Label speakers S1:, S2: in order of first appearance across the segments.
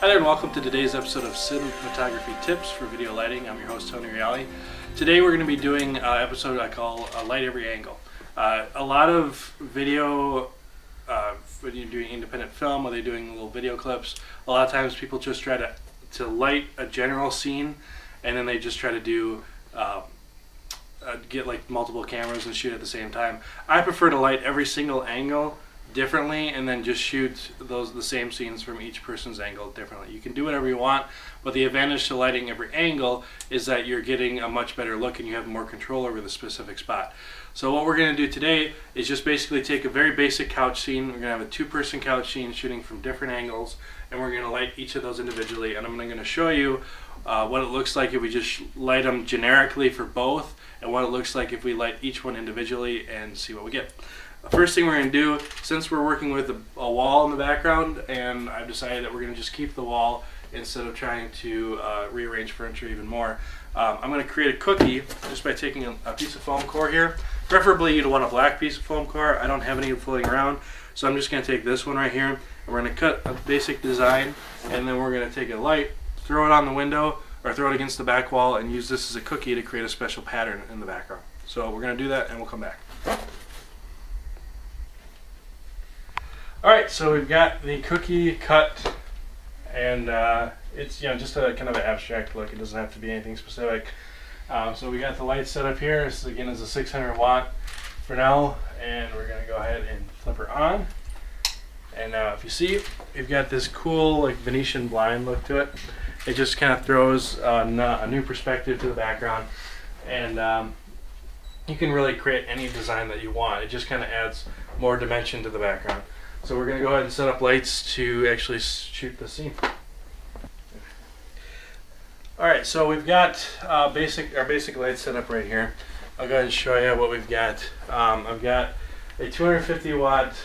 S1: Hi there and welcome to today's episode of Cinematography Tips for Video Lighting. I'm your host Tony Reale. Today we're going to be doing an episode I call Light Every Angle. A lot of video, when you're doing independent film, when they're doing little video clips, a lot of times people just try to light a general scene and then they just try to do get like multiple cameras and shoot at the same time. I prefer to light every single angle differently and then just shoot the same scenes from each person's angle differently. You can do whatever you want, but the advantage to lighting every angle is that you're getting a much better look and you have more control over the specific spot. So what we're going to do today is just basically take a very basic couch scene. We're going to have a two-person couch scene shooting from different angles, and we're going to light each of those individually, and I'm going to show you what it looks like if we just light them generically for both, and what it looks like if we light each one individually and see what we get. First thing we're going to do, since we're working with a wall in the background, and I've decided that we're going to just keep the wall instead of trying to rearrange furniture even more, I'm going to create a cookie just by taking a piece of foam core here. Preferably you'd want a black piece of foam core. I don't have any floating around, so I'm just going to take this one right here, and we're going to cut a basic design, and then we're going to take a light, throw it on the window, or throw it against the back wall, and use this as a cookie to create a special pattern in the background. So we're going to do that, and we'll come back. Alright, so we've got the cookie cut, and it's just a kind of an abstract look. It doesn't have to be anything specific. So we got the light set up here. This again is a 600 watt for now, and we're going to go ahead and flip her on. And now if you see, we've got this cool like Venetian blind look to it. It just kind of throws a new perspective to the background, and you can really create any design that you want. It just kind of adds more dimension to the background. So we're going to go ahead and set up lights to actually shoot the scene. Alright, so we've got our basic light set up right here. I'll go ahead and show you what we've got. I've got a 250 watt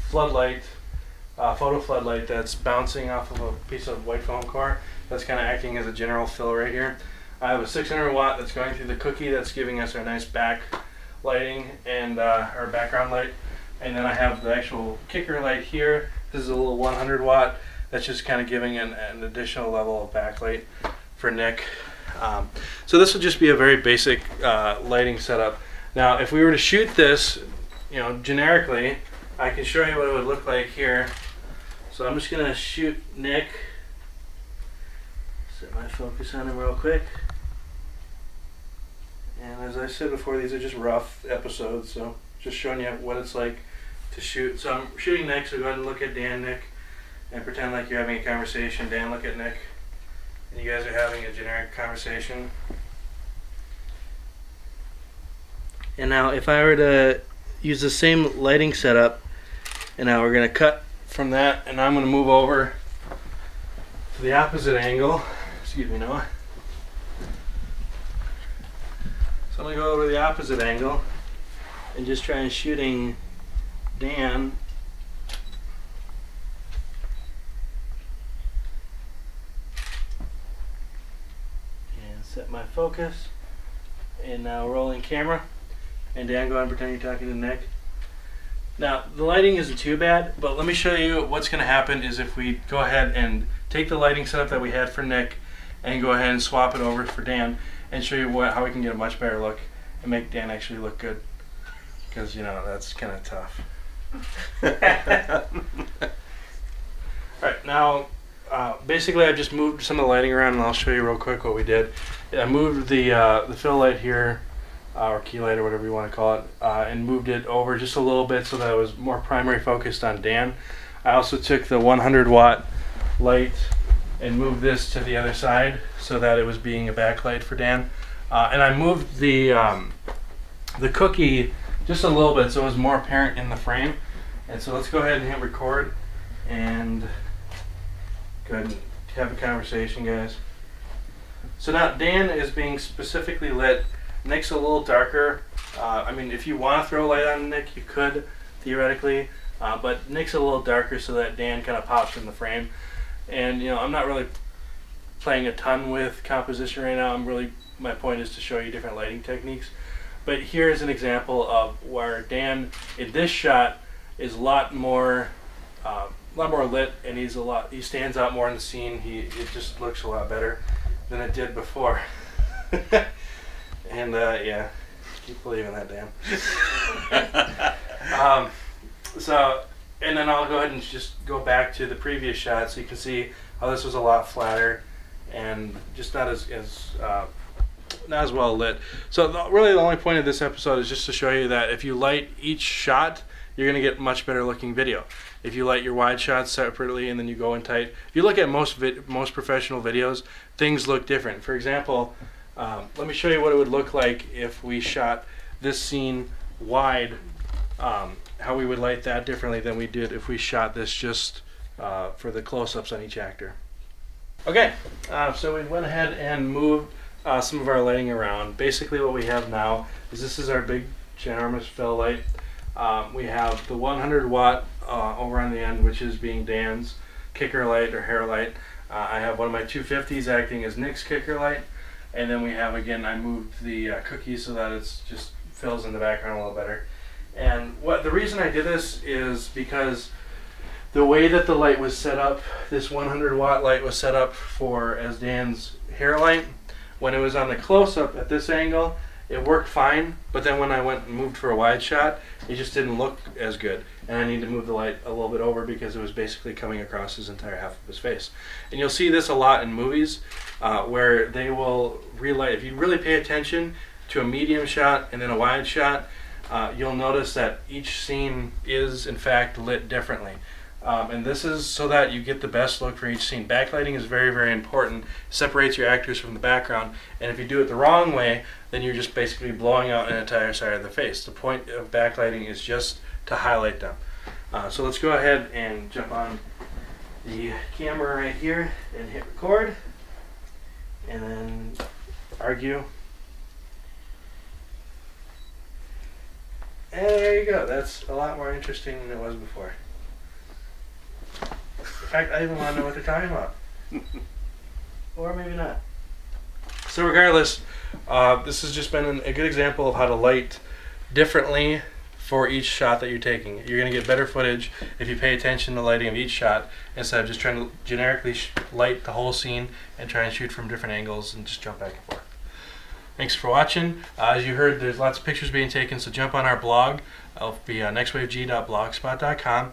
S1: floodlight, photo floodlight that's bouncing off of a piece of white foam core. That's kind of acting as a general fill right here. I have a 600 watt that's going through the cookie that's giving us our nice back lighting and our background light. And then I have the actual kicker light here. This is a little 100 watt that's just kind of giving an additional level of backlight for Nick. So this will just be a very basic lighting setup. Now if we were to shoot this generically, I can show you what it would look like here. So I'm just going to shoot Nick. Set my focus on him real quick. And as I said before, these are just rough episodes, so just showing you what it's like to shoot. So I'm shooting Nick, so go ahead and look at Dan, Nick, and pretend like you're having a conversation. Dan, look at Nick, and you guys are having a generic conversation. And now if I were to use the same lighting setup, and now we're going to cut from that, and I'm going to move over to the opposite angle. Excuse me, Noah. So I'm going to go over to the opposite angle and just try and shooting Dan. And set my focus. And now rolling camera. And Dan, go ahead and pretend you're talking to Nick. Now the lighting isn't too bad, but let me show you what's going to happen is if we go ahead and take the lighting setup that we had for Nick and go ahead and swap it over for Dan and show you how we can get a much better look and make Dan actually look good. Because that's kind of tough. Alright, now basically I just moved some of the lighting around, and I'll show you real quick what we did. I moved the fill light here, or key light or whatever you want to call it, and moved it over just a little bit so that it was more primary focused on Dan. I also took the 100 watt light and moved this to the other side so that it was being a backlight for Dan. And I moved the cookie just a little bit so it was more apparent in the frame. And so let's go ahead and hit record and go ahead and have a conversation, guys. So now Dan is being specifically lit. Nick's a little darker. I mean, if you want to throw light on Nick, you could, theoretically. But Nick's a little darker so that Dan kind of pops in the frame. And I'm not really playing a ton with composition right now. My point is to show you different lighting techniques. But here's an example of where Dan, in this shot, is a lot more lot more lit, and he stands out more in the scene. It just looks a lot better than it did before. And yeah, keep believing that, Dan. So, and then I'll go ahead and just go back to the previous shot so you can see how this was a lot flatter and just not as well lit. So really the only point of this episode is just to show you that if you light each shot, you're going to get much better looking video. If you light your wide shots separately and then you go in tight, if you look at most professional videos, things look different. For example, let me show you what it would look like if we shot this scene wide, how we would light that differently than we did if we shot this just for the close-ups on each actor. Okay, so we went ahead and moved some of our lighting around. Basically what we have now is this is our big ginormous fill light. We have the 100 watt over on the end, which is being Dan's kicker light or hair light. I have one of my 250s acting as Nick's kicker light. And then we have, again, I moved the cookies so that it's just fills in the background a little better. And the reason I did this is because the way that the light was set up, this 100 watt light was set up as Dan's hair light. When it was on the close-up at this angle, it worked fine, but then when I went and moved for a wide shot, it just didn't look as good. And I need to move the light a little bit over because it was basically coming across his entire half of his face. And you'll see this a lot in movies where they will relight. If you really pay attention to a medium shot and then a wide shot, you'll notice that each scene is in fact lit differently. And this is so that you get the best look for each scene. Backlighting is very, very important. It separates your actors from the background. And if you do it the wrong way, then you're just basically blowing out an entire side of the face. The point of backlighting is just to highlight them. So let's go ahead and jump on the camera right here and hit record. And then argue. And there you go. That's a lot more interesting than it was before. In fact, I even want to know what they're talking about. Or maybe not. So regardless, this has just been a good example of how to light differently for each shot that you're taking. You're going to get better footage if you pay attention to the lighting of each shot instead of just trying to generically light the whole scene and try and shoot from different angles and just jump back and forth. Thanks for watching. As you heard, there's lots of pictures being taken, so jump on our blog. It'll be nextwaveg.blogspot.com.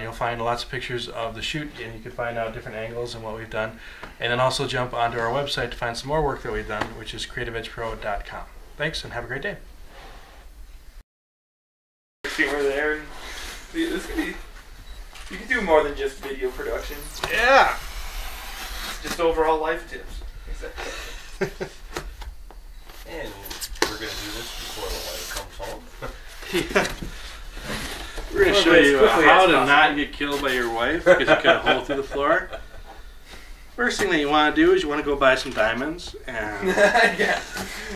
S1: You'll find lots of pictures of the shoot, and you can find out different angles and what we've done. And then also jump onto our website to find some more work that we've done, which is creativeedgepro.com. Thanks, and have a great day.
S2: Over there, and this could be. You can do more than just video production.
S1: Yeah.
S2: Just overall life tips. Exactly.
S3: And we're gonna do this before the light comes home.
S1: Yeah. We're going to show you how to not get killed by your wife because you cut a hole through the floor. First thing that you want to do is you want to go buy some diamonds and
S2: yeah.